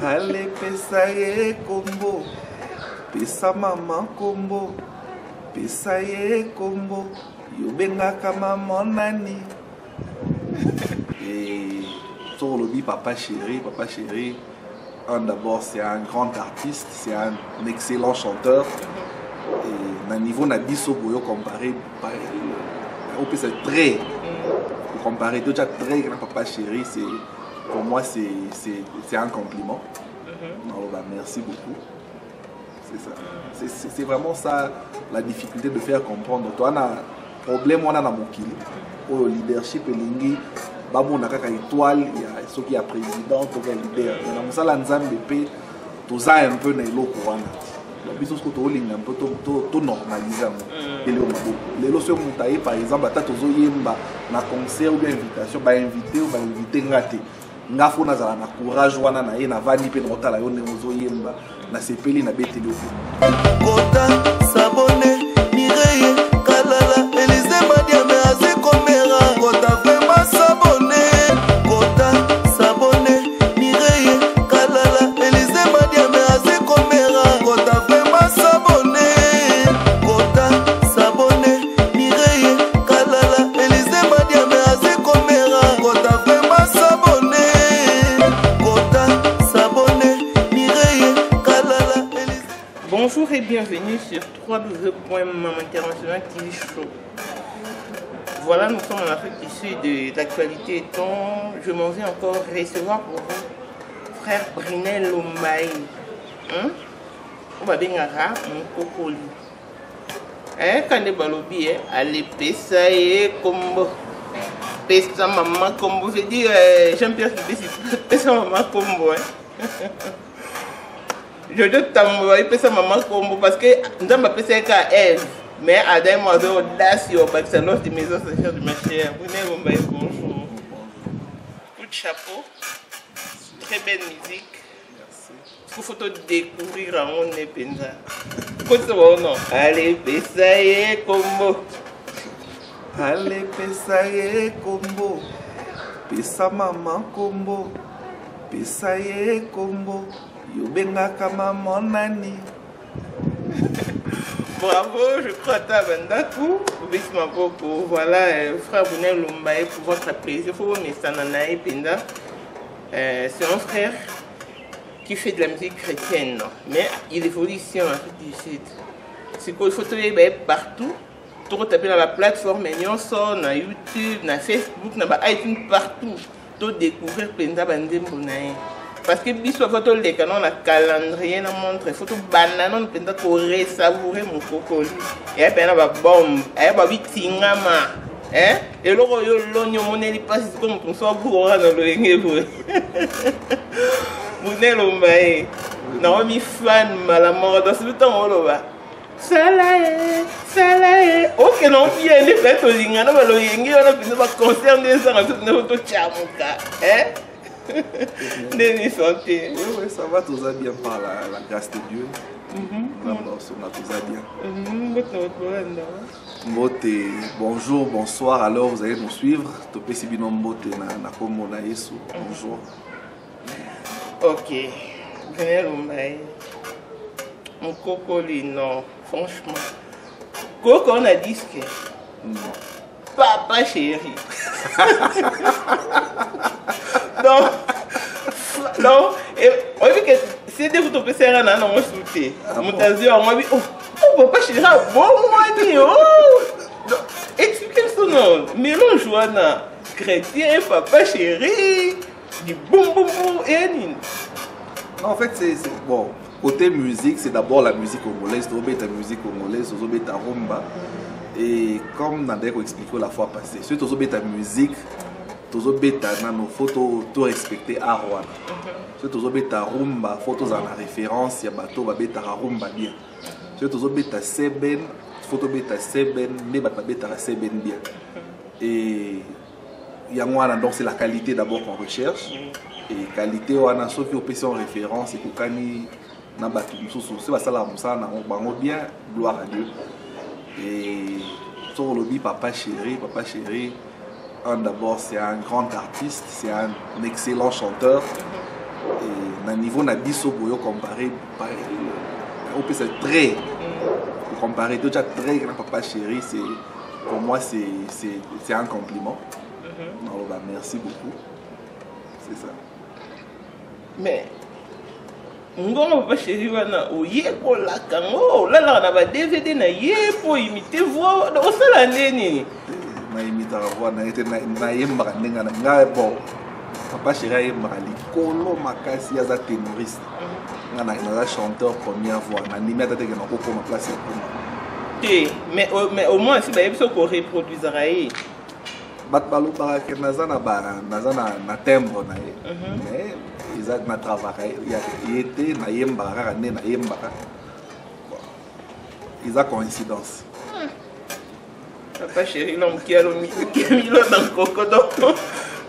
Ale pesa ye kombo, pesa mama kombo, pesa ye kombo, yobengaka mama nani. Et sur le dit papa chéri, d'abord c'est un grand artiste, c'est un excellent chanteur. Et à niveau nabiso boyo comparé, c'est très, comparé déjà très grand papa chéri, c'est pour moi c'est un compliment. Alors, bah, merci beaucoup. C'est ça. C'est vraiment ça la difficulté de faire comprendre. Toi, on a un problème, on a un au leadership et lingi. Babo na kaka étoile, il y a ceux qui a président, tout le leader. Dans ça, l'ensemble de paix, tout ça un peu dans l'eau courante. Donc, bisous que tu as un peu tout normalisé. Les lois montaillées, par exemple, à tato zoyemba, na concert ou bien invitation, bah invité ou bah invité ngate. Ngafo na zala na courage wana na ye na vani pe na otala yo ne zoyemba na sepeli na beteli. Kota sabone mireye kalala Elize Madiame aze komera kota vema sabone kota sabone mireye kalala Elize Madiame aze komera kota vema sabone kota sabone mireye kalala Elize Madiame aze komera kota vema sabone. Bonjour et bienvenue sur www.maminternational TV Show. Voilà, nous sommes en Afrique du Sud de l'actualité étant, je m'en vais encore recevoir pour vous frère Brinel Lombaye. On va bien avoir mon cocoli. Quand les balobi, allez, pesa et combo. Pesa maman combo. Je dis, Jean-Pierre qui dit, pesa maman combo. Je dois t'envoyer pesa maman combo parce que nous avons appelé ça elle. Mais à des moments d'audace, il y a de maison sociale de ma chère. Vous n'avez pas bonjour. Coup de chapeau. Très belle musique. Merci. Il faut découvrir à mon épenza. Non. Allez, pesa ye combo. Allez, pesa ye combo. Pesa maman combo. Pesa ye combo. Yobengaka maman nani. Bravo, je crois à ta bandakou. Voilà, frère Brinel Lombaye, pour votre plaisir. Il faut vous mettre ça dans la penda. C'est un frère qui fait de la musique chrétienne, mais il évolue ici en Afrique du Sud. C'est qu'il faut trouver partout. Tu peux taper dans la plateforme, sur YouTube, sur Facebook, sur iTunes, partout. Tu peux découvrir Penda Bandembonaye. Parce que si photo les canons la calendrier na montre photo banane penda ko savourer mon cocoli et puis na ba bombe et ba bitingama et loko yo lonyo moneli passe comme ton so boura na loyenge bo Brinel Lombaye na mi fan mala mort dans ce temps oloba salae ok non bien les fêtes olinga na ba loyenge na penda ba concert des ans tout na photo chamuka Oui, ça va, tout ça bien par la grâce de Dieu. Mbote, bonjour, bonsoir, alors vous allez nous suivre. Bonjour. Ok, Brinel Lombaye. Mon cocoli, non, franchement. Coco, on a dit que. Non. Papa chéri. Non, et on dit que c'est des photos que c'est un an, on soutient. Mon tazio, on m'a dit, oh, papa chéri, bon, moi, dit, oh. Expliquez son nom. Mélange Joana, chrétien, papa chéri, du boum boum boum, et Anine. Non, en fait, c'est bon. Côté musique, c'est d'abord la musique congolaise, la musique congolaise, la rumba. Et comme Nader a expliqué la fois passée, si tu as la musique, tu as nos photos, tu respecter Arwan. Si tu as la rumba, photos en référence, il y a bateau, la rumba bien. Si tu as la seben, photo beta seben, mais la seben bien. Et donc c'est la qualité d'abord qu'on recherche. Et qualité, on a sauf que en référence, et qu'on a c'est ça bien, gloire à Dieu. Et sur le dit papa chéri, d'abord c'est un grand artiste, c'est un excellent chanteur. Et na niveau na biso boyo comparé c'est très comparé déjà très grand papa chéri, c'est pour moi c'est un compliment. Alors bah merci beaucoup. C'est ça. Mais ngongo papa chéri wana oyeko la kango là na ba DVD na yepo imiter voix au sala nini na imiter voix na été na yemba ndenga na nga bon papa chéri yemba likolo makasi ya za ténoriste nga na chanteur première voix na nimi atate ke na ko ma place mais au moins si ba yebiso ko reproduire ai bat balobaka ke naza na timbre na ye mais ils ont travaillé il était na yembaka kaka nde na yembaka ils ont coïncidence papa chéri l'homme qui a mis l'eau dans le coco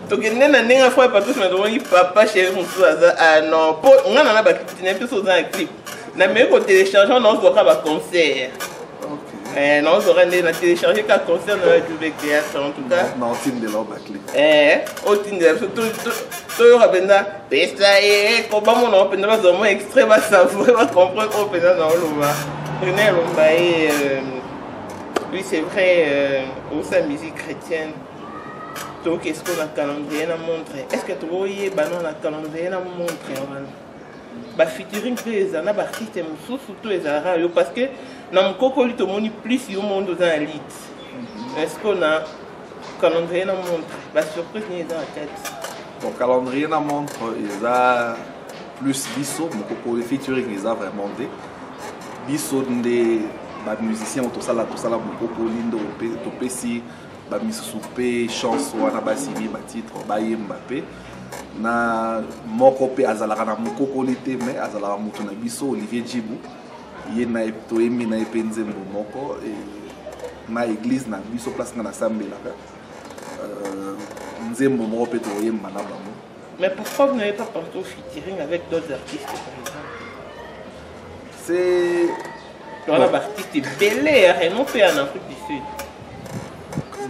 donc il na ndenge fois partout na donc papa chéri musu aza ah non po nga na ba clip na peso za clip na me ko télécharger on se voit ba concert. Non, on aurait téléchargé qu'un concert dans le Québec Théâtre, en tout cas. Non, team de l'homme à clé. Au team de l'homme, tout le monde pesta et comment on a obtenu dans un moment extrême à savoir, à comprendre qu'on peut dans l'Oma. René Lombaye, oui, c'est vrai, au sein musique chrétienne. Donc, est-ce qu'on a calendrier à montrer? Est-ce que tu vois, il y a calendrier à montrer? Bah, featuring les ana ba artiste musu surtout les arabe parce que na mkoko li to moni plus au monde dans la lit. Est-ce qu'on a calendrier na montre ba surprise ni dans la tête. Bon calendrier na montre ils a plus biso mkoko les featuring les a vraiment des biso des ba musiciens tout ça mkoko lindo to pesi ba misusu pe chance wana ba simi ba titre ba Mbappé. Na moko pe azalaka na mokokoli te mais azalaka mutu na biso Olivier Djibou ye na toyembi na epenzembo moko na église na biso place nga na sambelaka nzembo moko pe toyemba na bango. Mais pourquoi vous n'avez pas pensé au featuring avec d'autres artistes par exemple? C'est on a artiste belé non pe en Afrique du Sud.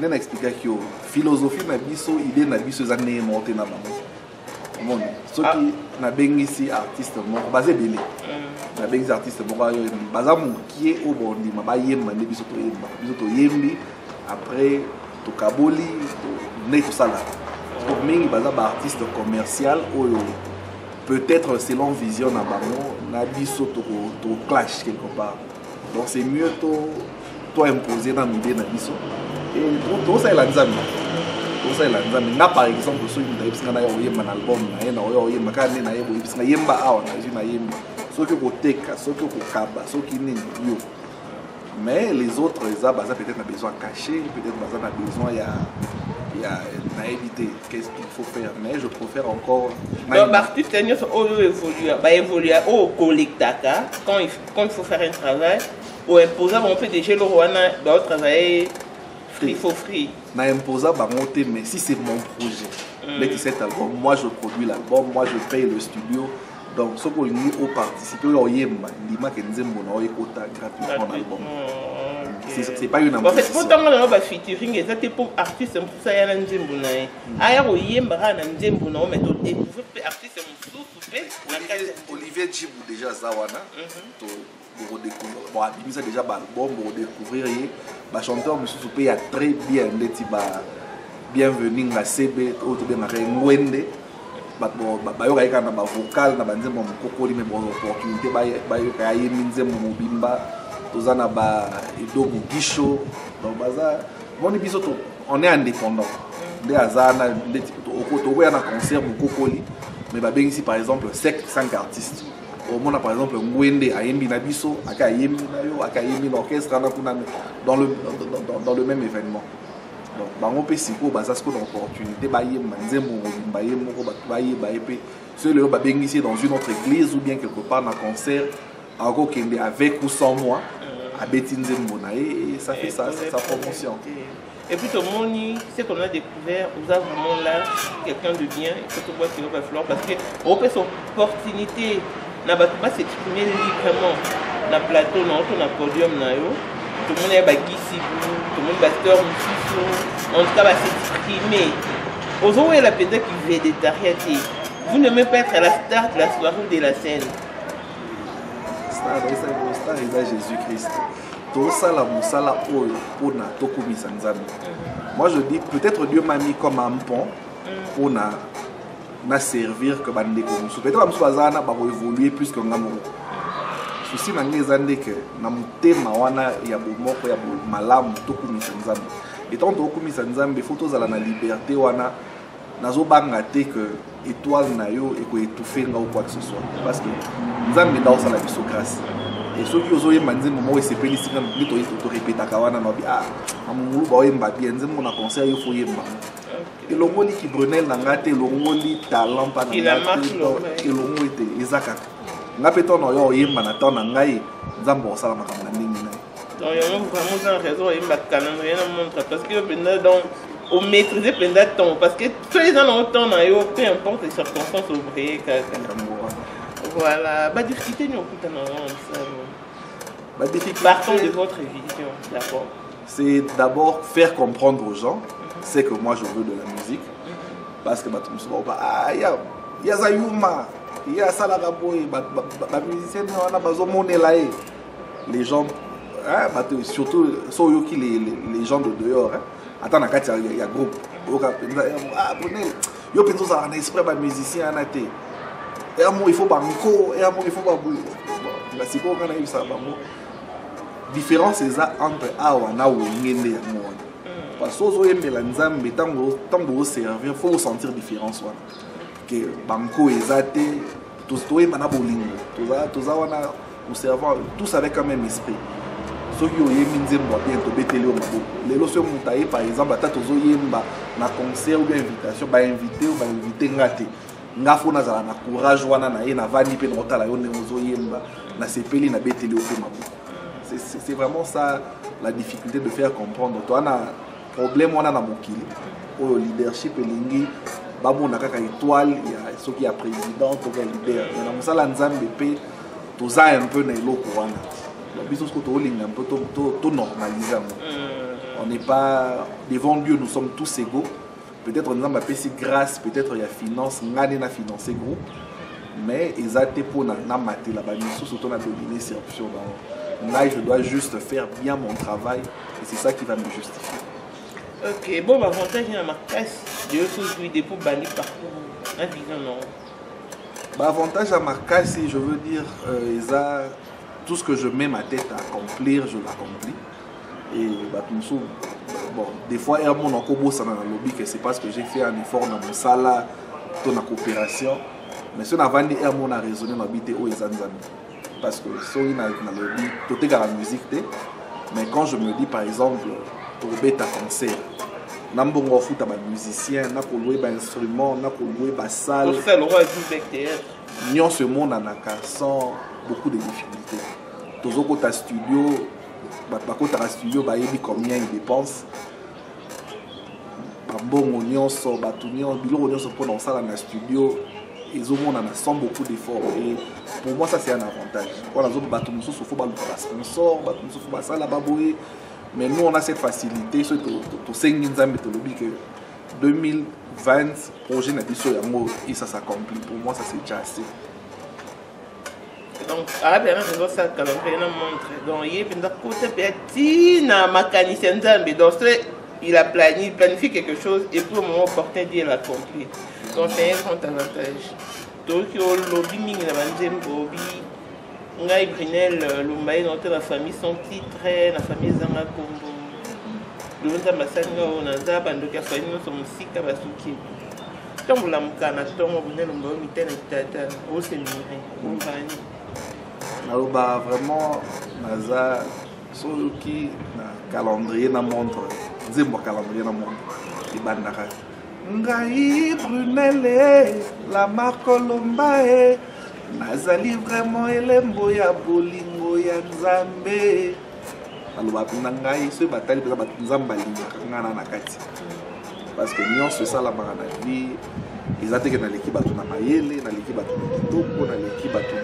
Je vais expliquer que la philosophie na biso idée na biso za ne monter na bango. Bon, ceux qui na bengisi artiste moko basé belé. Na bengisi artiste moko yo baza mon qui est au bondi ma ba yemba ne biso to yembi après to kaboli to ne tout ça là. Donc mingi baza ba artiste commercial oyo peut-être selon vision na bango na biso to clash quelque part. Donc c'est mieux to imposer dans l'idée na biso. Et tout ça est la nzambe. Tout ça est la nzambe. Na par exemple ceux qui n'ont pas un album na yena oyo yemba ka na yebo ibisanga yemba awa na yemba. Ceux qui koteka, ceux qui kokaba, ceux qui nini yo. Mais les autres les a baza peut-être na besoin caché, peut-être baza na besoin il y a na éviter qu'est-ce qu'il faut faire mais je préfère encore donc artiste nyos oyo évoluer au collectaka quand il faut faire un travail ou imposer on peut déjà le wana doit travailler free for free. Na imposa bangote mais si c'est mon projet. Dès que cet album, moi je produis l'album, moi je paye le studio. Donc ce qu'on dit au participer au yemba, ndima ke nzembo na oyekota gratuitement l'album. C'est pas une imposition. En fait, pourtant on a featuring et ça c'est pour artiste pour ça ya nzembo na ye. Aya o yemba na nzembo na mais to découvrir artiste mususu Olivier Djibou déjà zawana. Pour découvrir bon abimisa déjà ba album pour découvrir ba chanteur monsieur Soupé a très bien ndeti ba bienvenue na CB auto bien na Ngwende ba yo ka na ba vocal na banzembo mokokoli mais bon opportunité ba yo ka yemi nzembo mobimba tozana ba Edo Mugisho donc baza moni biso to on est indépendant de azana ndeti to na concert mokokoli mais ba bengisi par exemple 5 artistes. Au monde par exemple Ngwende ayembi na biso aka yembi na yo aka yembi l'orchestre na kuna dans le même événement. Donc bango pe siko baza ce qu'on opportunité ba yemba nzembo ba yembo ba yepe ceux le ba bengisi dans une autre église ou bien quelque part dans concert encore kende avec ou sans moi à beti nzembo na et ça fait sa promotion. Et puis tout le monde, ce qu'on a découvert, vous avez vraiment là quelqu'un de bien, il faut que voir qu'il va falloir parce que on peut son opportunité na ba s'exprimer librement na plateau na podium na yo tout le monde est bagisi tout le monde batteur mususu en tout cas va s'exprimer aux autres la peut-être qui végétarien Vous n'aimez pas être à la star de la soirée ou de la scène? Star est Jésus-Christ. Tout ça, la moussala, pour na tokumi sanzami. Moi, je dis, peut-être Dieu m'a mis comme un pont pour na servir que bande comme ça. Peut-être que Moussazana va évoluer plus que Ngamour. Souci na ngezande que na mutema wana ya bomoko ya malamu tokumi sanzami. Et tant tokumi sanzami, il faut tous aller na liberté wana. Nazo banga te que étoile na yo et ko étouffer nga ou quoi que ce soit. Parce que nzambe dans ça la biso grâce. Et ceux qui osent manzi moment où c'est peli singa mito to répéter kawana no bi amulu ba yemba bien nzembo na concert yo fo yemba. Et longoli qui Brunel na ngate longoli talent pa na ngate et longoli te ezaka. Nga peto no yo yemba na temps na ngai nzambo sala makambo na ndingi na. Donc il y a vraiment une raison yemba kana rien montre parce que pendant donc au maîtriser plein de temps parce que tous les gens ont temps na yo peu importe les circonstances ouvrier ka. Voilà, bah difficulté nous ça. Partons de votre vision, d'accord. C'est d'abord faire comprendre aux gens c'est que moi je veux de la musique parce que bah tout souvent il y a Zayuma, il y a Salaraboy, bah musiciens on a besoin monnaie là les gens surtout les gens de dehors attends na kati il y a groupe Brunel yo penso ça on esprit ba musicien anaté et amour il faut banco et amour il faut pas bouger la c'est quoi quand on a eu ça banco différence c'est ça entre awa na wengende ya moi parce que zo yembela nzambe tango servir faut sentir différence wana que banco ezate tous toi mana bolingo toza wana au servant tous avec un même esprit ceux qui ont yembi nzembo bien to beteli o maboko lelo so mutaye par exemple ata tozo yemba na concert ou bien invitation ba inviter ou ba inviter ngate nga fo nazala na courage wana na ye na vani pe na otala yo ndemozo yemba na sepeli na beteli o pe maboko. C'est vraiment ça la difficulté de faire comprendre. Toi, on a un problème, on a un au leadership, lingi, babo na kaka étoile, il y a ceux qui a président, qui a leader. Mais dans ça, l'ensemble pe, tout ça un peu dans l'eau couronne. Donc, bisous que tout un peu tout normalisé. On n'est pas devant Dieu, nous sommes tous égaux. Peut-être on a ma si grâce, peut-être il y a finance, on a financé groupe, mais ils ont été pour na maté là-bas, nous surtout on a dominé ces options. Là, je dois juste faire bien mon travail et c'est ça qui va me justifier. Ok, bon, l'avantage dans ma caisse, de choses qui pour bannir parcours, un vision non. L'avantage à ma caisse, je veux dire, tout ce que je mets ma tête à accomplir, je l'accomplis. Et bon, des fois, il y a mon encobo ça dans le lobby que c'est parce que j'ai fait un effort dans mon salaire, dans la coopération. Mais si on a vendu, il y a mon raisonné dans l'habité où ils ont parce que si on a le tout est dans la musique, mais quand je me dis par exemple, pour bêta concert, n'ambongo foot à musicien, n'a pas loué un instrument, n'a pas loué une salle. Pour ça, le roi est nous ce monde en a sans beaucoup de difficultés. Tous au côté studio, côté studio, bah il combien il dépense. Bon, on sort, on pour dans ça dans le studio. Ils ont beaucoup d'efforts et pour moi ça c'est un avantage. Voilà, mais nous on a cette facilité, tout 2020 projet et ça s'accomplit. Pour moi ça c'est déjà assez. Donc, ça calendrier montre. Donc, il y a côté petit na mécanicien donc il a planifié quelque chose et pour le moment opportun d'y l'accomplir. Donc c'est un grand avantage. Donc le lobby mingi na banzem bobi ngai Brunel Lumbaye dans la famille son titre la famille zanga kombo. Lonza masanga ona za bando ka famille no so musika basuki. Tombo la mukana tombo Brunel Lumbaye mitena tata o semire o bani. Na vraiment naza soluki na calendrier na montre. Nzembo calendrier na montre. Ibandaka. Ngai Brunel la marque Lumbaye nazali vraiment elembo ya bolingo ya Nzambe aloba pina ngai ce batali peza bat Nzamba linga ngana na kati parce que nous c'est ça la marana vie ils attaquent dans l'équipe batu na mayele na l'équipe batu na kitoko na l'équipe batu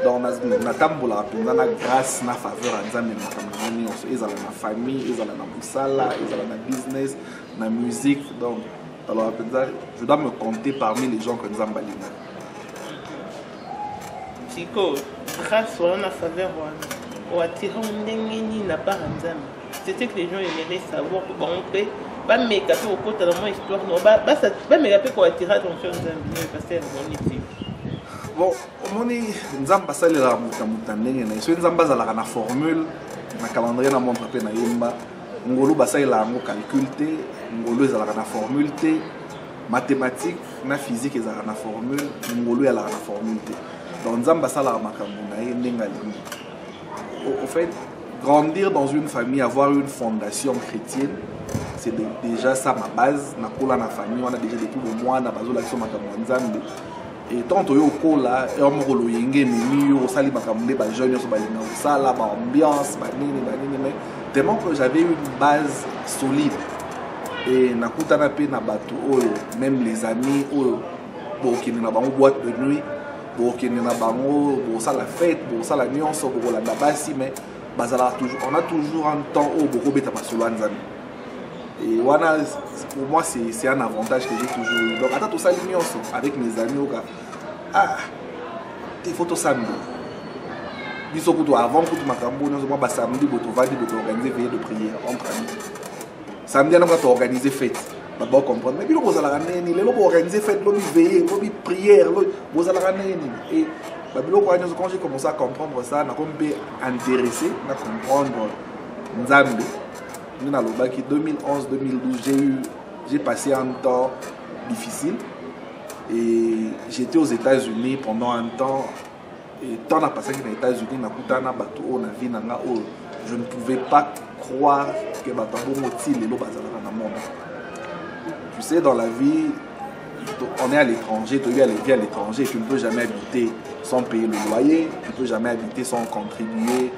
donc na tambola pina na grâce na faveur à Nzambe makamana nyonso ezala na famille ezala na musala ezala na business na musique donc alors je dois me compter parmi les gens que Nzamba linga Chico, grâce à la faveur, on a tiré n'a pas Nzambe. C'était que les gens aimeraient savoir que on peut pas mégaper au côté de mon histoire. Non, pas mégaper pour attirer attention Nzambe, parce que c'est bon, on est Nzambe ça les rames tamutandenge na so Nzambe za la formule na calendrier na montre pe na yemba ngolo basa ila ngo calculé ngolo za la formule te mathématique na physique za la formule ngolo ya la formule te donc Nzambe ça la makambo na ye ndenga lingi au fait grandir dans une famille avoir une fondation chrétienne c'est déjà ça ma base na kola na famille on a déjà depuis le mois na bazo la so makambo Nzambe. Et tant que yo là et on moko loyenge mimi yo sali makambe ba jeune yo so ba linga sala ba ambiance ba nini mais tellement que j'avais une base solide et nakutana pe na bato oyo même les amis oyo bo kini na bango boîte de nuit bo kini na bango bo sala fête bo sala nyonso bo la basi mais bazala toujours on a toujours un temps au boko beta ba solo nzambe. Et voilà, pour moi, c'est un avantage que j'ai toujours eu. Donc, attends, tout ça, avec mes amis, ah, tes photos samedi. Avant que tu m'as samedi, tu vas organiser veillée de prière entre amis. Samedi, on va organiser fête. On va comprendre. Mais puis, vous allez organiser fête, veillée, prière, vous allez et quand j'ai commencé à comprendre ça, je me suis intéressé à comprendre Nzambe. En 2011-2012, j'ai passé un temps difficile et j'étais aux États-Unis pendant un temps. Et tant à passé aux États-Unis, je ne pouvais pas croire que tu sais, dans la vie, on est à l'étranger, tu es à l'étranger, tu ne peux jamais habiter sans payer le loyer, tu ne peux jamais habiter sans contribuer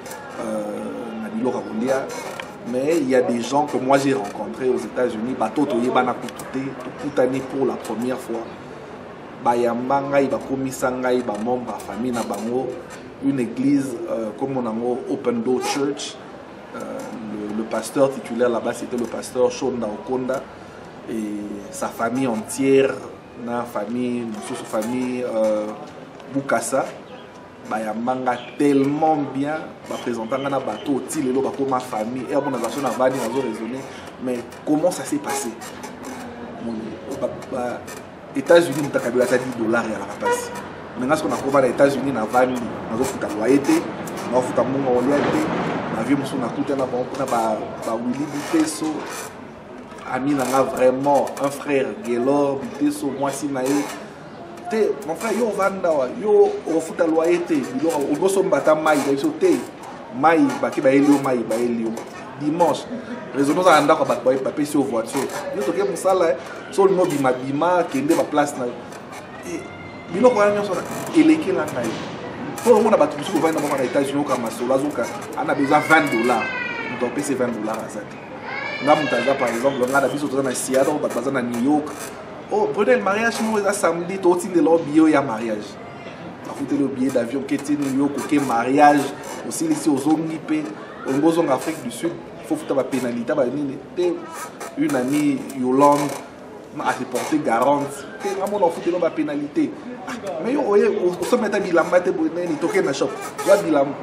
mais il y a des gens que moi j'ai rencontrés aux États-Unis, pour la première fois. Une église comme on a Open Door Church. Le pasteur titulaire là-bas c'était le pasteur Shonda Okonda et sa famille entière, la famille Bukasa. Bayambanga tellement bien, présentant un bateau, ma famille, et on a raisonné, mais comment ça s'est passé? États-Unis, on a $10 à la rapace. Maintenant, ce qu'on a trouvé aux États-Unis, on a fait un loyer, on a fait un monde en lien, on a vu Willy Buteso, ami vraiment un frère, Gelor, Buteso, moi, Sinaï. Mon frère, yo vanda yo ofuta loyauté il go so mbata mai so te mai ba ke ba elio mai ba elio dimanche raisonnement ça anda ko ba ba pesi au voiture yo to ke musala so no bima bima kende ba place na et bilo ko yanyo so eleke la ngai pour on a ba tout ko vanda mo na États-Unis ka masolo azuka ana besoin $20 on doit payer $20 à ça ngam par exemple ngada biso to na Seattle ba bazana New York. Oh, prenez le mariage, nous, samedi, tout le monde il y a mariage. Vous le billet d'avion, qui est New York, qui est mariage, aussi ici aux Zongipe, en Afrique du Sud, il faut faire la pénalité. Une amie, Yolande, a reporté garante. Vraiment, on fout la pénalité. Mais on se met à Bilam, il toque dans shop. Bilam.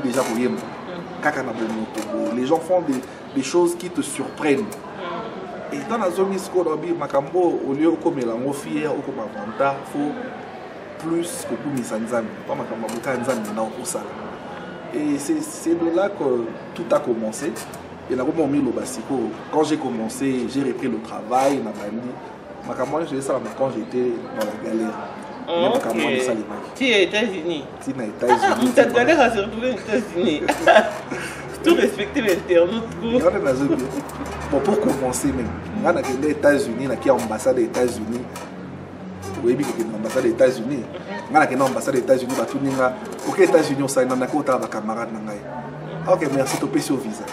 Déjà les gens font des choses qui te surprennent. Et dans la zone Miskodobi, Makambo, au lieu de me fier ou comme avantage, il faut plus que pour Misanzam. Pas Makambo, et c'est de là que tout a commencé. Et là, quand j'ai commencé, j'ai repris le travail. Makambo, je faisais ça quand j'étais dans la galère. Okay. Tu es aux États-Unis. Tu es aux États-Unis. Tu as galère à se retrouver aux États-Unis. Tout respecter l'internaute. Bon, pour commencer même, on a les États-Unis, on a l'ambassade des États-Unis. Oui, l'ambassade des États-Unis. On a l'ambassade des États-Unis, aux États-Unis, on a un camarade. Ok, merci, tu peux sur visa.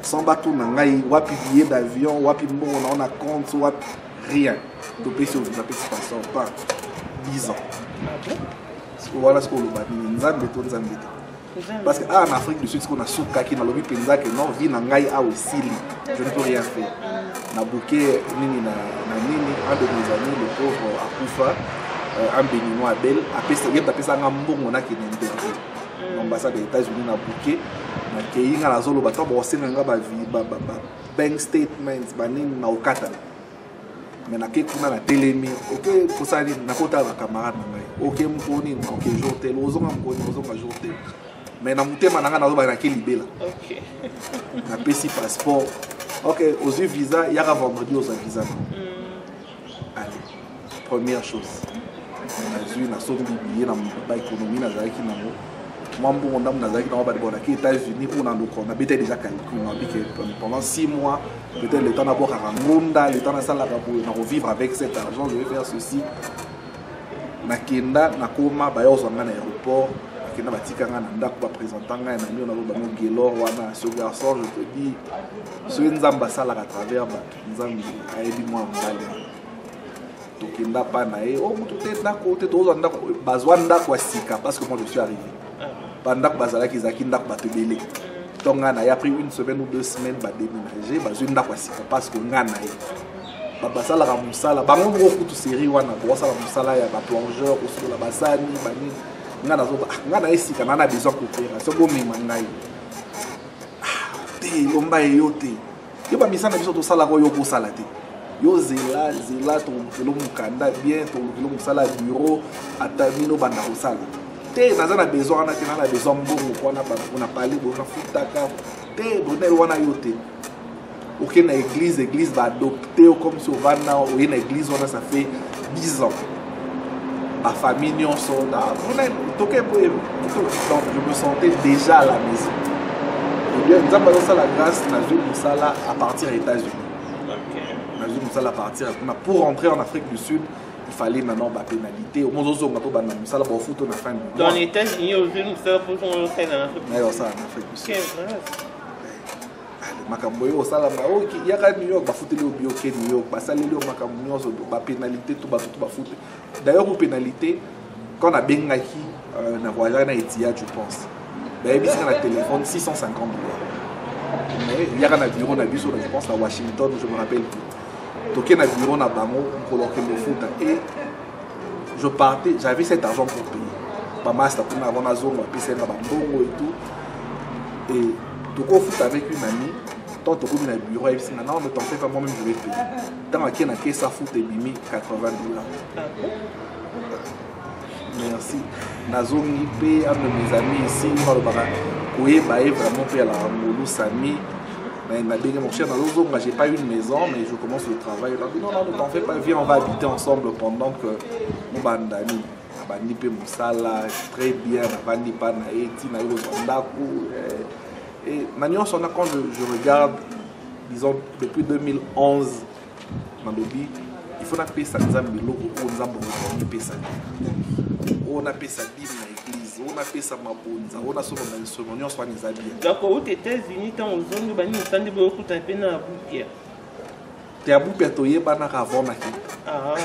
Sans bateau, on a un billet d'avion, on a un compte, rien. Tu peux sur visa, tu passes pas 10 ans. Voilà ce qu'on a dit. Parce qu'en Afrique du Sud, on a souka qui n'a pas pensé que non, vie n'a pas aussi. Je ne peux rien faire. Na bouquet, un de mes amis, le pauvre, a fois un béninois Abel appelé ça ngambongo na qui interview l'ambassade des États-Unis na bouquet na keinga na zolo bato bo senga ba bank statements baning na okata mais na ke kuna na telemi OK pour ça na kota ba camarade na ngai OK mponi OK jour tel ozonga mponi ozonga jour tel mais na mutema nanga na zo ba na ke libela OK na pesi passeport OK aux yeux visa il y a vendredi aux visa allez première chose nazwi na soki billet na ba économie na zaki na moi bon on a nazaki na ba bona ki États-Unis pour na ndoko na bete déjà calculé on a dit que pendant 6 mois peut-être le temps d'abord à Rwanda le temps na sala ka na revivre avec cet argent je vais faire ceci na kenda na koma ba yo zonga na aéroport kenda batika nga na ndako ba présentant nga na mio na ba mo gelor wana ce garçon je te dis ce nzamba sala à travers ba nzambi ayebi moi mbali tokenda pa na e o mutu te ndako te tozo ndako bazwa ndako asika parce que moi je suis arrivé pendant que bazalaki zaki ndako batebele donc ngana ya pris une semaine ou 2 semaines ba déménager bazwa ndako asika parce que ngana e basala ka musala bango moko tu série wana ko sala musala ya ba plongeur ko sur la basani bani ngana zo ngana esika nana besoin coopération go mema ngai te lomba yote yo ba misana biso to sala ko yo ko sala te yo zela to kilo mukanda bien to kilo musala bureau atamino banda ko sala te nazana besoin na tena na besoin mbongo ko na ba na pali bo na futaka te bonel wana yote OK na église va adopter comme si on va dans une église on a ça fait 10 ans ma famille nous sont là donc je me sentais déjà à la maison et bien nous avons ça la grâce na Musala à partir des États-Unis OK Musala à partir pour rentrer en Afrique du Sud il fallait maintenant la pénalité au moins on a pas dans Musala pour foot on a fin dans les États-Unis aux Musala pour rentrer en Afrique mais ça en Afrique du Sud makambo yo salama oki yaka New York bafuteli au bio New York basaleli au makambo nyonso ba pénalité tout bafute d'ailleurs pour pénalité quand on a bengaki na voyage na Etihad je pense ba ebisi na téléphone $650 mais yaka na bureau na biso je pense à Washington je me rappelle plus toké na bureau na bango pour leur le foot et je partais j'avais cet argent pour payer ba master pour avant na zongo pesa na bango et tout et toko foot avec une amie tant que comme le bureau ici maintenant ne t'en fais pas moi-même je vais payer tant qu'il y a qui ça fout et mimi $80 merci nazongi paye à mes amis ici dans le bara oui bah vraiment payer la molo sami na bien mon cher dans l'autre j'ai pas eu une maison mais je commence le travail non ne t'en fais pas viens on va habiter ensemble pendant que mon bandami bandi pe musala très bien bandi pa na eti na yo zondaku et maintenant, quand je regarde, disons, depuis 2011, Mandobi, il faut appeler ça Nzambilo ou Nzambolo, on appelle ça Bim na l'église, on appelle ça Mabonza, on a son nom, soit Nzabia. D'accord, aux États-Unis, quand on zone, on a un beaucoup de peine à Boupia. Tu as Boupia, tu es pas avant na qui. Ah.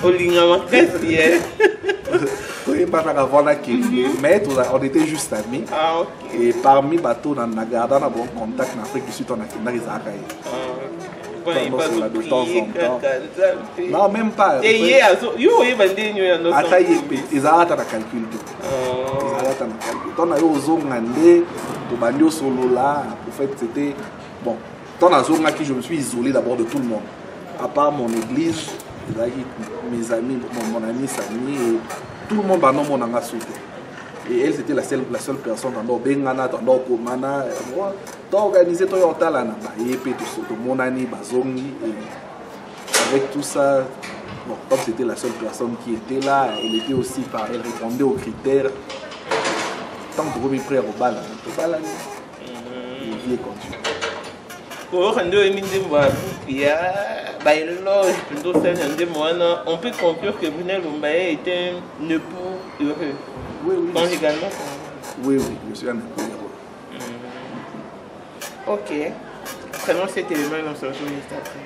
Olinga makasi mais on était juste amis. Ah, okay. Et parmi bateaux dans la garde on a bon contact en Afrique du Sud on a des arcailles. De temps en temps. Non même pas. Et hier yo yebande nyo ya no. Ataye ils arrêtent na calcul tout. Ils arrêtent na calcul. On a eu ozongande to bandi solo là en fait c'était bon. Dans la zone qui je me suis isolé d'abord de tout le monde. À part mon église, mes amis, mon ami Samy, et tout le monde non mon anga sauté. Et elle c'était la seule personne dans Bengana, dans Komana, moi, organisé tout le temps là, et puis tout mon ami Bazongi, et avec tout ça, bon, comme c'était la seule personne qui était là, elle était aussi elle répondait aux critères. Tant que vous me prêt au bal, tout bal, et vie continue. On peut conclure que Brunel Lumbaye était un époux heureux. Oui. Conjugalement. Oui, je suis un époux heureux. Ok. Prenons cet élément et on se retrouve juste après.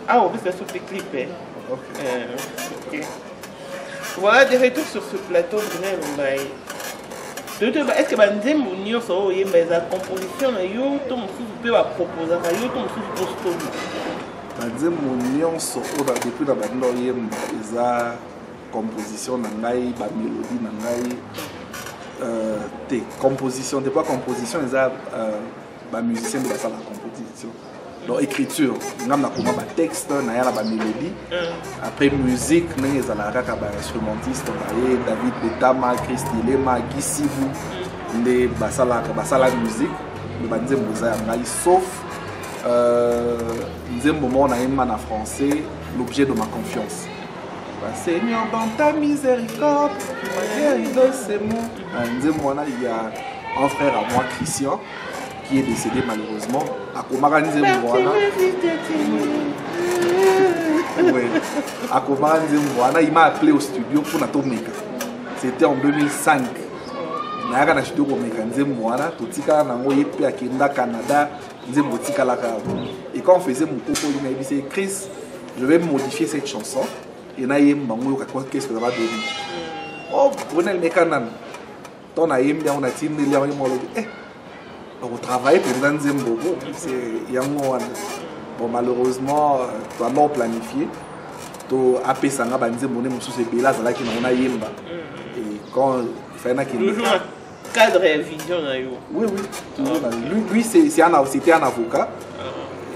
Ah, on peut faire sur le clip. Ok. Voilà, des retours sur ce plateau Brunel Lumbaye. Est-ce que banzembo nyonso oyemba eza composition na yo to mosusu mpe baproposaka yo to mosusu tostomi? Banzembo nyonso oyo depuis na banda oyemba eza composition na ngai, bamélodie na ngai, te composition, te pas composition, eza bamusicien nde basala composition. Donc écriture, ngam nakoma batexte na ya na bamélodie. Après musique, ndenge ezalaka kaka bainstrumentiste baye David Betama, Chris Dilema, Guy Sibu nde basala musique, nde banzembo eza ya ngai, sauf nzembo moko nayemba na français, l'objet de ma confiance. Seigneur, dans ta miséricorde, ma guéri de ces mots. Nzembo wana, il y a un frère à moi, Christian, qui est décédé malheureusement. À Komara Nzembo wana. Oui. À Komara Nzembo wana, il m'a appelé au studio pour Natomeka. C'était en 2005. Nayaka na studio pour Meka Nzembo wana, totika nango yepe akenda Canada, Nzembo tika la ka. Et quand on faisait mon coco, il m'a dit Chris, je vais modifier cette chanson. Et là, qu'est-ce que ça va donner? Oh, Brunel Mekanan. On a aimé, on a timé, on a dit, on travaille pour dans Zembo. C'est Yango. Bon, malheureusement, tu as non planifié. Tu as appelé Sanga Banzembo, on est sous ces bélas, là, qui n'ont pas yemba. Et quand il fallait qu'il y ait un cadre et vision. Oui, lui, c'était un avocat,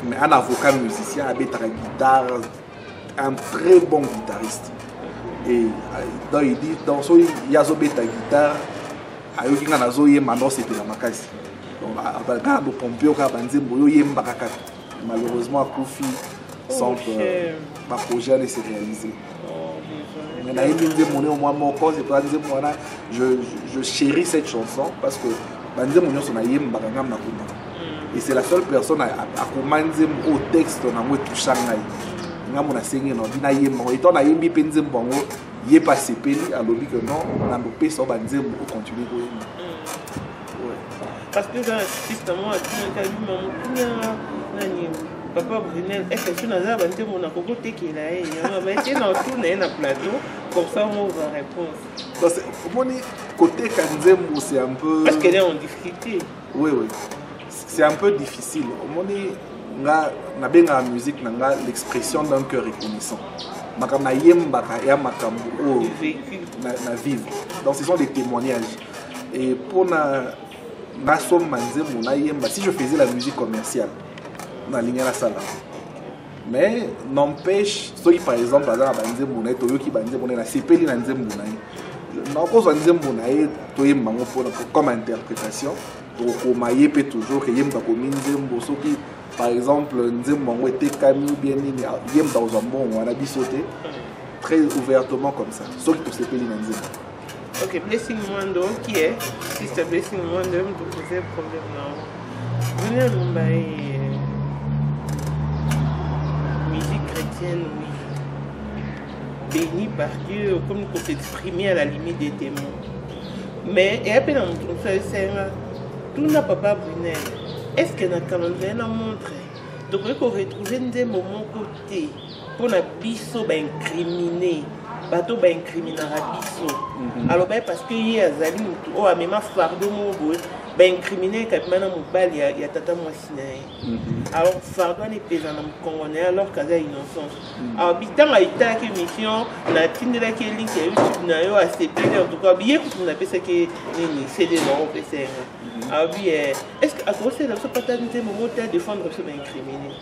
mais un avocat musicien avec la guitare. Un très bon guitariste. Et donc il dit, dans son il y a ta guitare, ayoki nga nazo yemba non c'était la makasi. Donc abaka do pompio ka banzembo yo yemba kaka. Malheureusement Kofi sans ma projet ne s'est réalisé. Mais na yembi nzembo ne moi moko c'est pas nzembo wana je chéris cette chanson parce que banzembo nyonso na yemba kanga na kuma. Et c'est la seule personne à commander au texte na mo touchant ngai. Ngamo na sengi no dina yemba eto na yembi pe nzembo ngo ye pas sepeli alobi que non na mpe so ba nzembo ko continuer ko yemba. Parce que dans système a dit maman nani papa Brunel est que tu n'as pas nzembo na koko tekela e ya ba ete na tout na plateau comme ça on va répondre. Donc c'est moni côté kanzembo c'est un peu parce qu'elle est en difficulté. Oui. C'est un peu difficile. Moni na benga musique nanga l'expression d'un cœur reconnaissant. Makam yemba ya makambo o na vivre. Donc ce sont des témoignages. Et pour na som manzembo na yemba si je faisais la musique commerciale na ligne la sala. Mais n'empêche ceux qui par exemple bazana banzembo na toyoki banzembo na sepeli na nzembo na. Na cause nzembo na to yemba ngo comme interprétation. Pour yepe toujours que yemba ko nzembo soki par exemple, Nzembo était Camille bien yemba aux ambons on a bisoté très ouvertement comme ça. Sauf que c'est peli Nzembo. Ok, Blessing Mwando qui est Sister Blessing Mwando me poser problème là. Venez à Mumbai musique chrétienne oui. Béni par Dieu comme nous s'exprimer à la limite des démons. Mais et après dans mon c'est tout n'a pas Brunel. Est-ce que notre calendrier nous montre donc il faut retrouver des moments côté pour la biso incriminer bateau incriminer la biso alors parce que il y a zali oh mais ma fardeau mon beau incriminer quand même mon bal il y a tata moi sinaï alors fardeau n'est pesant dans mon congolais alors qu'il y a innocence alors bitan a été à mission la tinde là qui est link YouTube na yo a CP en tout cas bien que on appelle ça que c'est des noms PC. Ah oui, est-ce qu'à cause de ça, pas t'as des moments de défendre ce incriminé?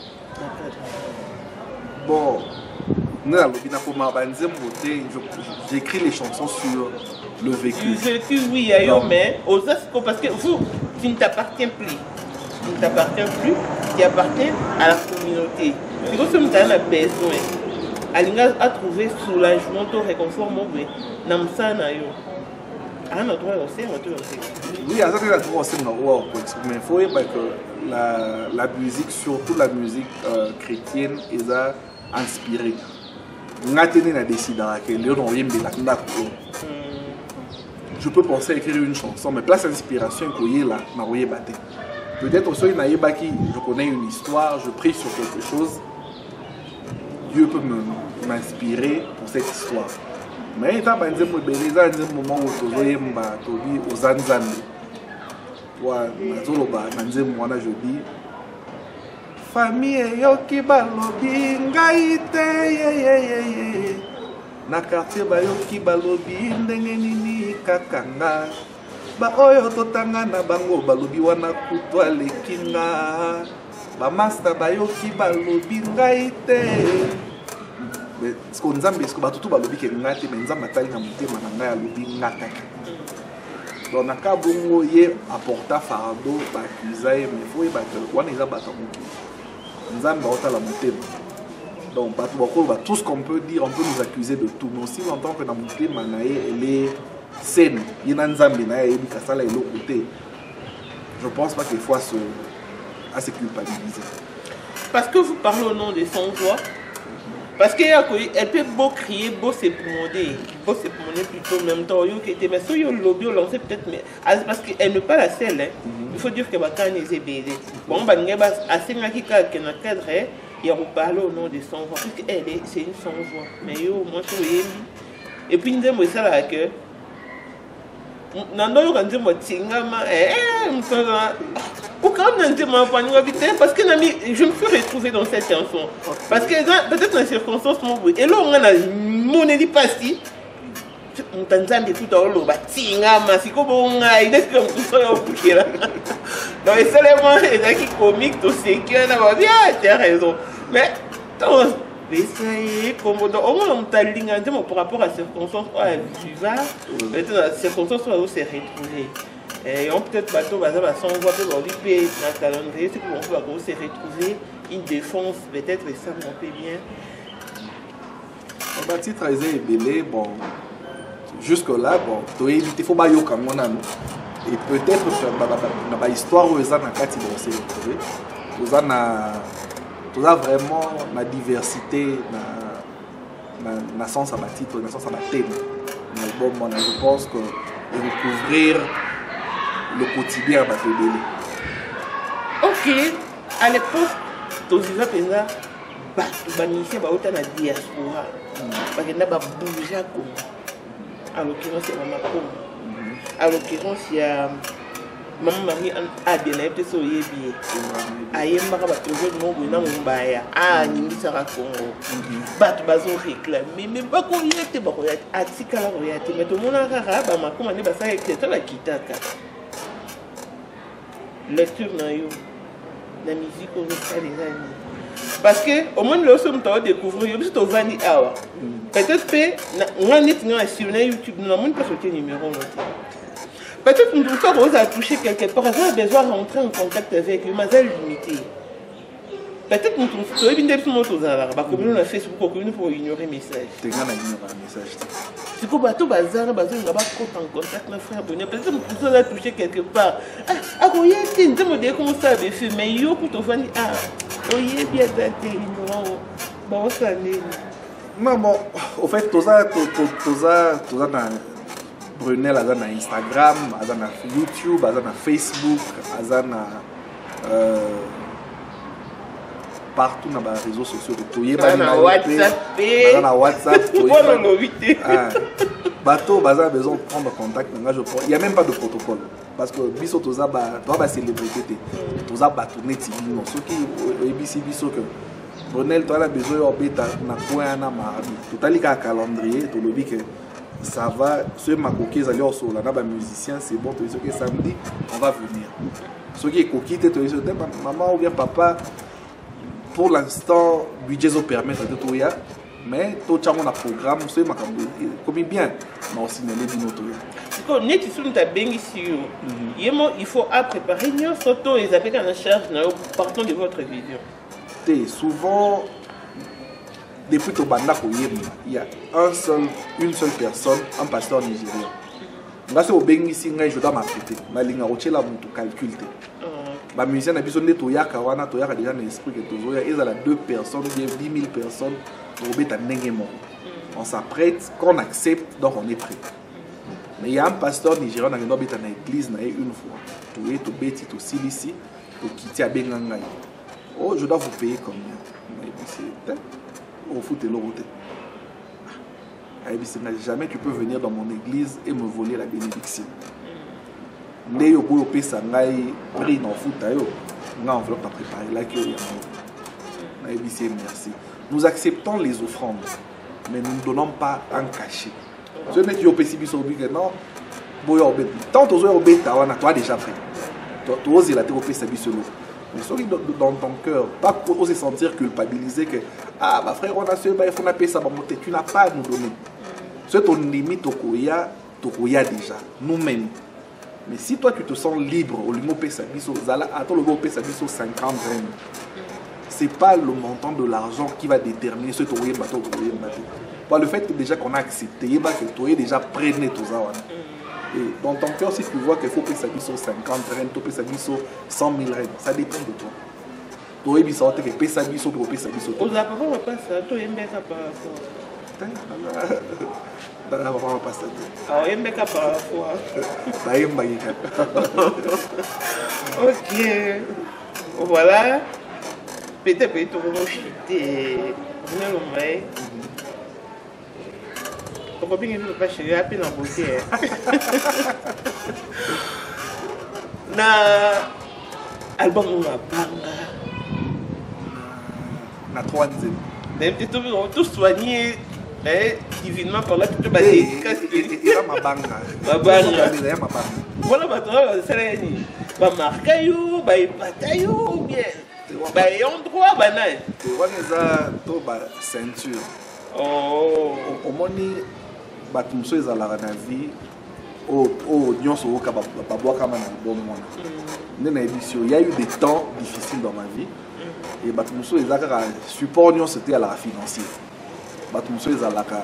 Bon, j'écris les chansons sur le vécu. Le vécu, oui, mais parce que vous, tu ne t'appartiens plus. Tu ne t'appartiens plus, tu appartiens à la communauté. C'est comme si tu as besoin. Alinga a trouvé soulagement, réconfort, mais oui, il faut que la musique, surtout la musique chrétienne, est inspirée. Je peux penser à écrire une chanson, mais place inspiration, peut-être aussi je connais une histoire, je prie sur quelque chose, Dieu peut m'inspirer pour cette histoire. Mais eza banzembo ebele eza nzembo moko tozoyemba tobi oza nzambe wa nazoloba na nzembo wana jodi famille eyoki balobi ngai te na quartier bayoki balobi ndenge nini kaka nga baoyo totanga na bango balobi wana kutu aleki nga bamaster bayoki balobi ngai te siko nzambe siko bato tu balobi ke nga te me nzambe atali na motema na ngai alobi nga kaka donc naka bongo ye apporta fardeau baakuza ye mais fo yeba ke wana eza bato ya mokili nzambe aotala motema donc bato bakoloba tout ce qu'on peut dire on peut nous accuser de tout mais aussi longtemps que na motema na ye ele saine ye na nzambe na ye ayebi kasala eloko te je pense pas qu'il faut à se culpabiliser parce que vous parlez au nom de son voix. Parce qu'elle peut beau crier, beau s'époumoner plutôt en même temps. Mais si elle lobby, on lance peut-être, mais parce qu'elle n'est pas la seule. Hein. Il faut dire que ma canne est bébé. Bon, bah, il y a assez de gens qui ont cadre, et on parle au nom de son voix. Parce qu'elle est, c'est une sans voix. Mais yo, moi, je suis. Et puis, nous avons ça là que. Nando quand je me tiens, parce que je me suis retrouvée dans cette chanson. Parce que peut-être dans les circonstances, et là on a mon pas-si. On t'entend de tout à l'eau, c'est comme on a une expérience au là. Donc c'est seulement les qui comiques, tout c'est que bien, tu as raison. Mais comme au moins on t'a dit par rapport à ces circonstances, tu vas, peut-être dans ces circonstances où s'est retrouvé. Et on peut-être bateau sans voix peut dans le calendrier, c'est qu'on va se retrouver une défense peut-être ça on peut bien. On va titre très belé bon jusque là bon il faut pas yo comme on a et peut-être dans la histoire où ils ont kati de se retrouver vous a vraiment la diversité na sens à titre na sens à thème l'album je pense que découvrir le quotidien va te donner. Ok, à l'époque, tu vivais déjà, tu banissais la diaspora, parce que tu as bougé à Congo. En l'occurrence, c'est Maman Congo. En l'occurrence, il y a Maman Marie Adena, tu sais, il y a bien. Ayemba va trouver le monde dans Mumbai. Ah, ni Sara Congo. Bat bazo réclamer, mais pas qu'on y était, pas qu'on y était. Atika la royauté, mais tout le monde a rara, ma comment on est passé avec cette la kitaka. Lecture dans la musique on est des années parce que au moins le sommes t'as découvrir juste au Vani Hour peut-être que on a net sur YouTube nous n'avons pas sauté numéro peut-être nous devons à toucher quelque part on a besoin de rentrer en contact avec lui mais elle limité peut-être nous trouvons bien des choses aux arabes comme on a Facebook pour ignorer message t'es grand à ignorer message c'est comme bateau bazar bazar on va pas en contact ma frère bonheur peut-être que nous allons toucher quelque part ah oui tu me dis comment ça avait fait mais yo pour te faire oui bien daté non bon ça non bon au fait tout ça dans Brunel dans Instagram dans YouTube dans Facebook dans partout dans les réseaux sociaux dans WhatsApp bateau bazar besoin de prendre contact il n'y a même pas de protocole parce que biso toza ba célébrité toza bateau neti non ce qui ABC biso que Brunel toi la besoin obeta na point na mardi totali ka calendrier to lobi que ça va ce makoki zali au là na ba musicien c'est bon to ce que samedi on va venir ce qui est coquille to ce maman ou bien papa pour l'instant budget zo permettre de tout ya mais tout ça on a programme c'est comme bien mais aussi les binoto quand net ici nous bengi sur il faut à préparer nous photo et appels en charge partant de votre vision souvent depuis to banda ko il y a une seule personne un pasteur nigérien là c'est au bengi si ngai je dois m'apprêter na linga ochela mutu calcul te ba musicien na biso ndeto yaka wana to yaka déjà na esprit que tozoya ezala 2 personnes bien 10 000 personnes on s'apprête, quand on accepte, donc on est prêt. Mais il y a un pasteur nigérian qui est dans l'église une fois. Tu es bêti, tu es ici, tu quittes à Bengangaï. Oh, je dois vous payer combien? Au foot et l'autre. Jamais tu peux venir dans mon église et me voler la bénédiction. Prix dans foot, enveloppe à préparer là merci. Nous acceptons les offrandes, mais nous ne donnons pas un cachet. Ce n'est pas que non. Tant aux heures toi déjà prêt. Tu oses la terre mais sois dans ton cœur, pas oser sentir culpabilisé que ah ma frère on a ce il faut payer ça tu n'as pas à nous donner. C'est ton limite au Koya déjà nous-mêmes. Mais si toi tu te sens libre au lieu de Sabiso Zala attends le mot Sabiso 50 graines. C'est pas le montant de l'argent qui va déterminer ce tour bateau. Par le fait que déjà qu'on a accepté que tu es déjà prêt tout ça. Et dans ton cœur, si tu vois qu'il faut payer sa vie sur 50 rennes, tu payes sa vie sur 100 000 rennes, ça dépend de toi. Tu peux savoir que tu payes sa vie sur toi. Aux appareils, pas ça, tu aimes bien ça par rapport. Ah, aime bien par rapport. Ok. Voilà. Peut-être que tu vas chuter. Ton copine ne peut pas chérir à peine en beauté. Na album ou ma banga. Na troisième. Mais peut-être tout soigné divinement par là tu te bats. Et là ma banga. Ma banga. Voilà ma troisième c'est ba marcayo, ba ipatayo bien. Ba endroit banal. Tu vois ça to ba ceinture. Oh. Au moni batumso ezalaka na vie nyonso oka babwakama na album wana nde na édition il y a eu des temps difficiles dans ma vie et batumso ezalaka support nyonso te alaka financier batumso ezalaka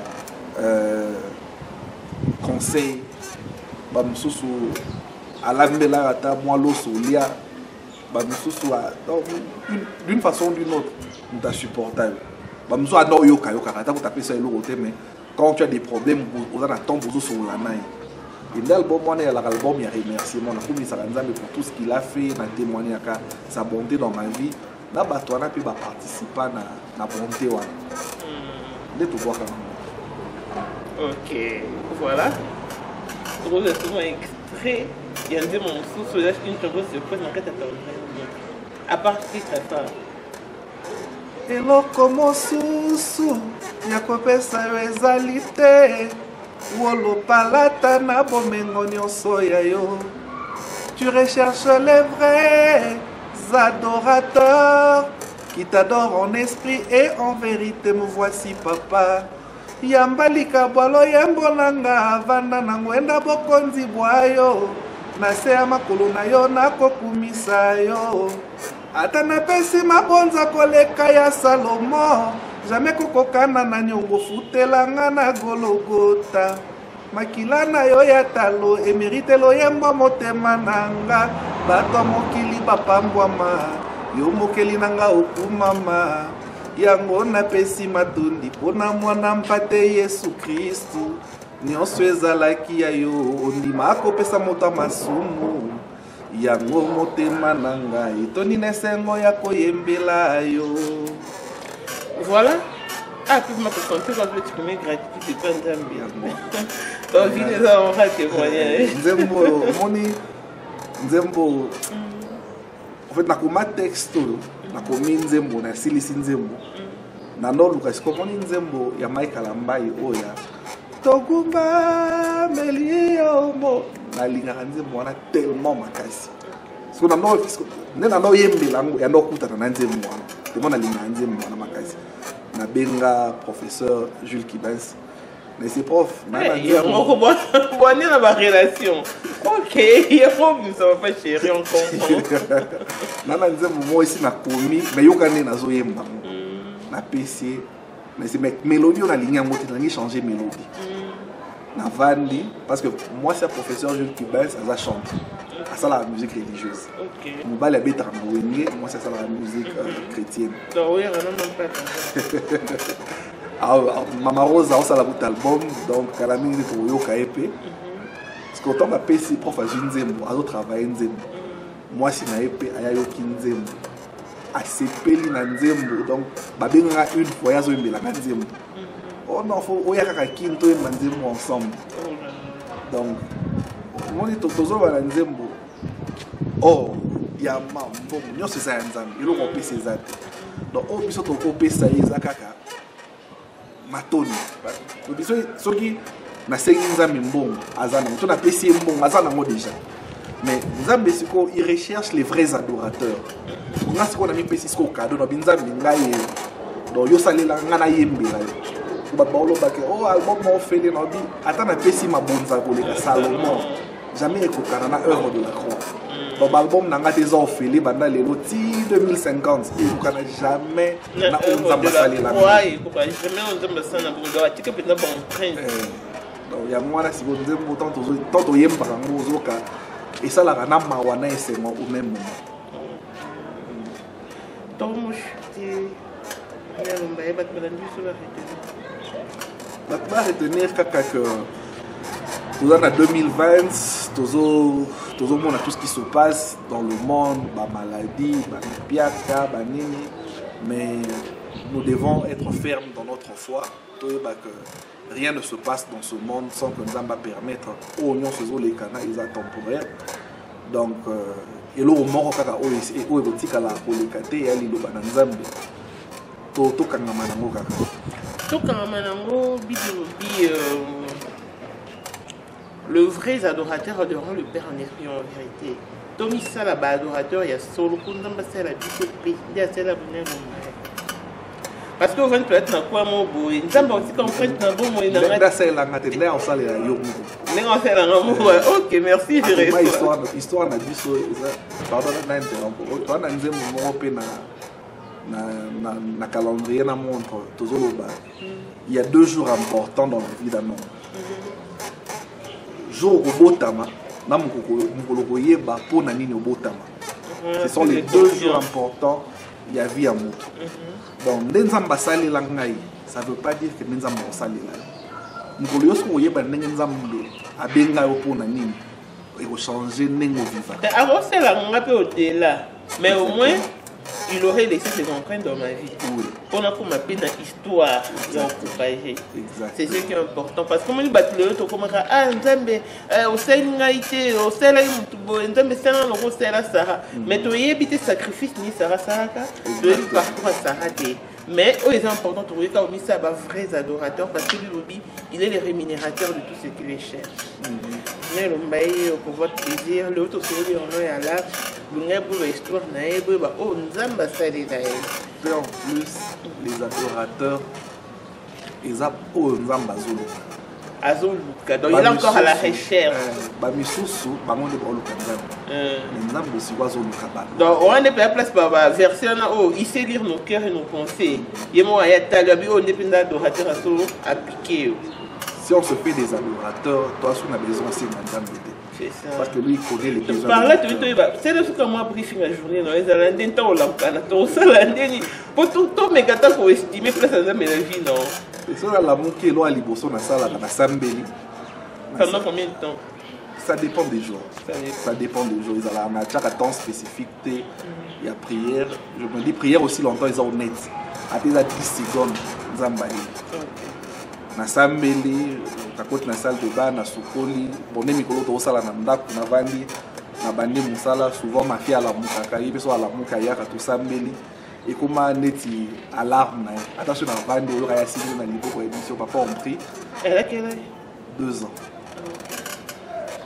conseil bamususu alambelaka ata mwa loso olia bamususu d'une façon ou d'une autre nous a supportable bamususu ana oyokayokaka ata kotapesa eloko te mais quand tu as des problèmes, on a temps pour sur la main. Et l'album, il y a l'album, il y a remerciement. On a pour tout ce qu'il a fait, il a témoigné sa bonté dans ma vie. On a pu participer à la bonté. Il tout voir quand même. Ok, voilà. Pour le second extrait, il y a un démon sous une chanson se pose dans cette à partir de ça. Eloko mosusu ya kopesa yo ezali te wolopalata na bomengo nyonso ya yo. Tu recherches les vrais adorateurs qui t'adorent en esprit et en vérité. Me voici papa yambalika bwalo yembonanga vanda na ngwenda bokonzi bwayo na se ya makolo na yo nakokumisa yo. Ata napesi mabonza koleka ya Salomo jamais kokokana na nyongo futelanga na Gologota makila na yo ya talo emerite loyembo motema nanga bato mokili bapambwama yo mokeli nanga okumama yango napesi matondi mpona mwana mpate Yesu Kristu nyonso ezalaki ya yo ondima akopesa moto masumu yango motema nanga etoni nesengo ya koyembela yo. Voilà. Ah, puis ma concentrée quand je vais exprimer gratitude, c'est pas un drame bien. Donc, il est là, on va témoigner. Nzembo, moni, Nzembo. En fait, nakoma texte, nakomi Nzembo, na silisi Nzembo. Nano Lucas, comment Nzembo ya Mike Alambai oya. Togumba meliomo. Na linga Nzembo wana tellement makasi. Parce que nano yembelango ya nokuta na Nzembo wana. Tellement na linga Nzembo wana makasi. Na benga professeur Jules Kibens. Mais c'est prof. Il y a une relation. Ok, il y a une ça va pas chérie, on comprend. Nana Nzembo moi ici na komi, mais yokane na zoyemba. Na PC, mais c'est mélodie on a ligne à monter, on a changé mélodie. Na vandi parce que moi c'est un professeur Jules Kibens, ça chante. Ça la musique religieuse. OK. Mobile habite en Wenge, moi c'est ça la musique chrétienne. Donc oui, on n'a pas. Alors, Mama Rosa a la bout album, donc elle a mis pour Yoka épée. Parce que quand on a PC prof à Nzembo, à travailler Nzembo. Moi si na épée à Yoki Nzembo. À CP li na Nzembo, donc ba benga une fois ya zo mbela Nzembo. oh non, faut y a quelqu'un qui nous manzembo ensemble. Donc, on dit toujours à l'anzembo. Oh, il y a mambo, nous c'est ça ensemble. Il faut payer ses actes. Donc, oh, puis surtout payer ça y est kaka. Matoni. Donc, ceux qui na sengi nzambe mbongo azana, on a payé mbongo azana mo déjà. Mais nzambe siko il recherche les vrais adorateurs. On a ce qu'on a mis payé siko cadeau no binzambe ngai. Donc yo salela ngana yembela yo. Ba baolo ba ke oh album mo fele no bi ata na pesi mabonza ko le Salomon. Jamais ekokana na œuvre de la croix. Donc l'album n'a pas été offert pendant les 2050 et vous n'avez jamais na onzamba salela. Ouais, jamais onzamba sana bongo atika pena bon prince. Donc ya mwana si vous nzembo tant yemba ngo zoka et ça la na mawana esemo au même moment. Donc moi je va retenir que nous en 2020, tout ce qui se passe dans le monde, la maladie, mais nous devons être fermes dans notre foi, que rien ne se passe dans ce monde sans que nous allons permettre aux unions faisant les canaux temporaires. Donc, et là, au moment où le vrai adorateur adorant le Père en esprit en vérité. Tomi sala ba adorateur ya solo kundamba sala biso pe ya sala bonne. Parce que vous venez peut-être dans quoi mon beau, nous avons aussi compris que dans bon moyen dans la salle la ngate là on sale la yo. Nengo sala ngamu. OK, merci je réponds. Histoire na biso pardon na interrompre. Toi na nzembo mo pe na calendrier na montre tozoloba. Il y a 2 jours importants dans la vie d'un homme. Jour au botama, na mukolo koyeba po na nini obotama. Ce sont les 2 jours importants il y a vie à moto. Donc nzamba salela ngai, ça veut pas dire que nzamba salela. Mukolo yosko koyeba ndenge nzambe abenga yo po na nini. Il faut changer nengo vivant. Alors c'est la ngape hôtel mais au moins il aurait laissé ses empreintes dans ma vie. Oui. Pour ma peine histoire. C'est ce qui est important. Parce que comme il bat le autre, comme ah, Nzambe, au Sénégaïté, au Sénégaïté, Nzambe, c'est un euro, c'est la Sarah. Mais tu as évité sacrifice, ni Sarah Saraka, de lui parcours à Sarah. Mais il est important de trouver qu'il y a vrais adorateurs parce que lui, il est le rémunérateur de tout ce qu'il est cher. Pour votre plaisir, l'autre souris en est à l'âge, pour l'histoire, oh, Nzamba, ça est en plus, les adorateurs, ils ont Nzamba Zulu. Azoluka, donc il est encore à la recherche. Donc on est pas place par la version il sait lire nos cœurs et nos pensées. Il y a Tagabi, on est plein d'adorateurs à piquer. Si on se fait des adorateurs, toi, on a besoin de Nzamba. C'est ça. Parce que lui, il connaît les besoins. Par là, c'est le truc que moi, briefing la journée, dans les Alandais, tant au lampana, tant au salandé, pour tout le mégata pour estimer place à la vie, non. Et ça, l'amour qui est là à Liboso, dans la salle, dans la Sambéli. Pendant combien de temps? Ça dépend des jours. Ça dépend des jours. Ils ont un temps spécifique. Il y a prière. Je me dis prière aussi longtemps, ils sont honnêtes. Après, ils ont 10 secondes, ils ont baillé. Na Sambeli, na côté na salle de bain, na Sokoli, bonne mikolo to sala na ndako na vandi, na bandi musala souvent ma fille à la mukaka, il beso à la mukaya ka to Sambeli. Et comme neti alarme, attention na vandi o ya signé na niveau pour émission papa on prie. Elle a quel âge? 2 ans.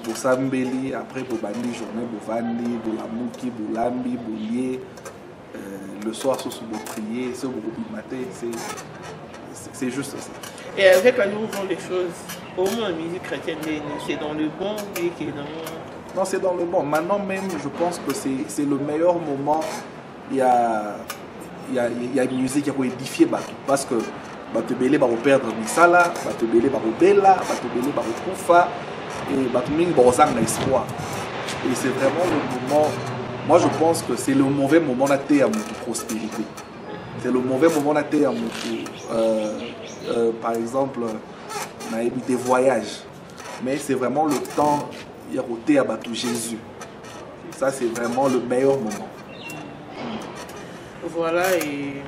Pour Sambeli, après pour bandi journée, pour vandi, pour la muki, pour lambi, boulier, le soir sur de prier, c'est au matin, c'est juste ça. Et avec la nouveau des choses, au moins la musique chrétienne, c'est dans le bon et qui est dans... Non, c'est dans le bon. Maintenant même, je pense que c'est le meilleur moment. Il y a une musique qui a édifié Batou. Parce que Batou Belé va perdre Misala, Batou Belé va Bella, Batou Belé va Koufa, et Batou Ming va ressentir l'espoir. Et c'est vraiment le moment... Moi, je pense que c'est le mauvais moment d'attendre à notre prospérité. C'est le mauvais moment d'attendre à notre... par exemple, on a eu des voyages, mais c'est vraiment le temps de roter à battre Jésus. Ça, c'est vraiment le meilleur moment. Voilà, et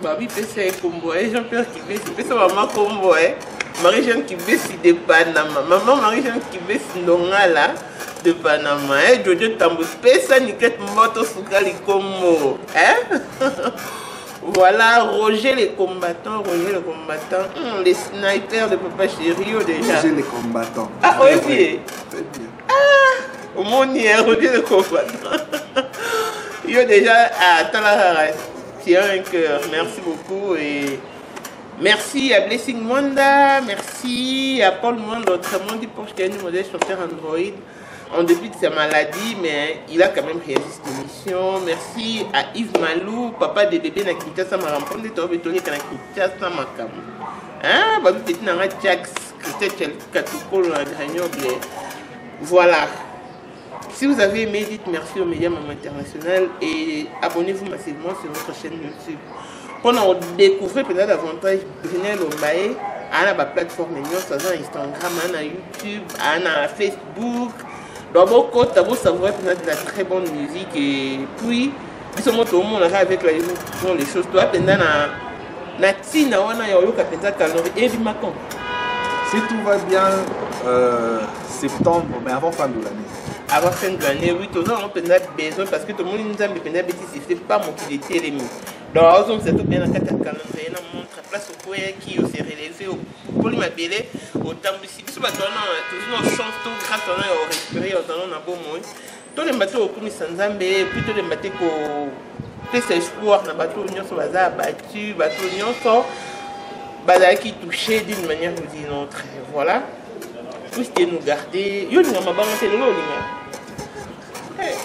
Babi pese combo, Jean-Pierre qui baisse, pese maman combo, Marie-Jeanne qui baisse de Panama, maman Marie-Jeanne qui baisse Ndongala de Panama, Jojo Tambo, pese Niket Moto Soukali combo, Voilà, Roger les combattants, les snipers de Papa Chéri déjà. Roger les combattants. Ah, oui. Très bien. Ah, au monde y a Roger les combattants. Yo déjà, Talara. Un cœur. Merci beaucoup et merci à Blessing Mwanda, merci à Paul Mwanda, autrement dit pour qu'il y ait une modèle sur Android en début de sa maladie, mais il a quand même réalisé cette émission. Merci à Yves Malou, papa de bébé na Kinshasa Marampon de Toro Betoli na Kinshasa Makam. Hein, babi petit na Jax, Christelle Katukolo na Grenoble. Voilà. Si vous avez aimé, dites merci aux médias Maman International et abonnez-vous massivement sur notre chaîne YouTube. Pour nous découvrir peut-être davantage Brunel Lombaye, à la plateforme sur Instagram, à YouTube, à Facebook. Donc, vous savez peut-être de la très bonne musique et puis, ils sont tout le monde avec les choses. Toi, pendant la tina, on a eu peut-être calorie et du macon. Si tout va bien, septembre, mais avant fin de l'année. Avant fin de l'année, oui, tout le monde a besoin parce que tout le monde nous a besoin de c'est pas mon qui était les donc, on s'est tout bien dans le calendrier, on montre la place au coin qui s'est relevé pour lui m'appeler au temps de si tu vas toujours chance tout grâce à on respirer on a beau monde tous les bateaux au commis sans zambé puis tous les bateaux ko pesa espoir na bateau nyonso baza abattu bateau nyonso baza qui touché d'une manière ou d'une autre voilà tout ce qui nous garder yo ninga mabanga te lelo linga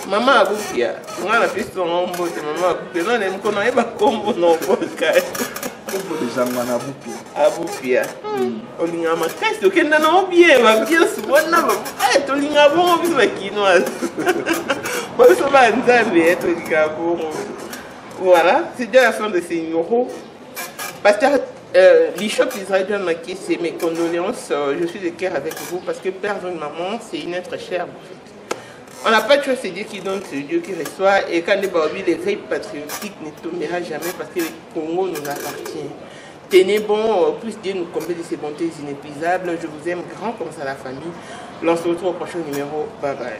maman a bouffé, on a fait son ombo, maman a bouffé, non, elle me connaît pas comme on podcast. Combo de gens à bouffé. A bouffé. On lui a marqué, c'est ok, non, bien, bien souvent, non, on lui a bon, on va quinoise. On se va en Zambie, on lui a bon. Voilà, c'est déjà la fin de ces numéros. Pasteur Bishop Israël Maki, c'est mes condoléances, je suis de cœur avec vous parce que perdre une maman, c'est une être chère. On n'a pas de choix, c'est Dieu qui donne, c'est Dieu qui reçoit. Et quand les Baobi, les veilles patriotiques ne tombera jamais parce que le Congo nous appartient. Tenez bon, plus Dieu nous comble de ses bontés inépuisables. Je vous aime grand comme ça la famille. On se retrouve au prochain numéro. Bye bye.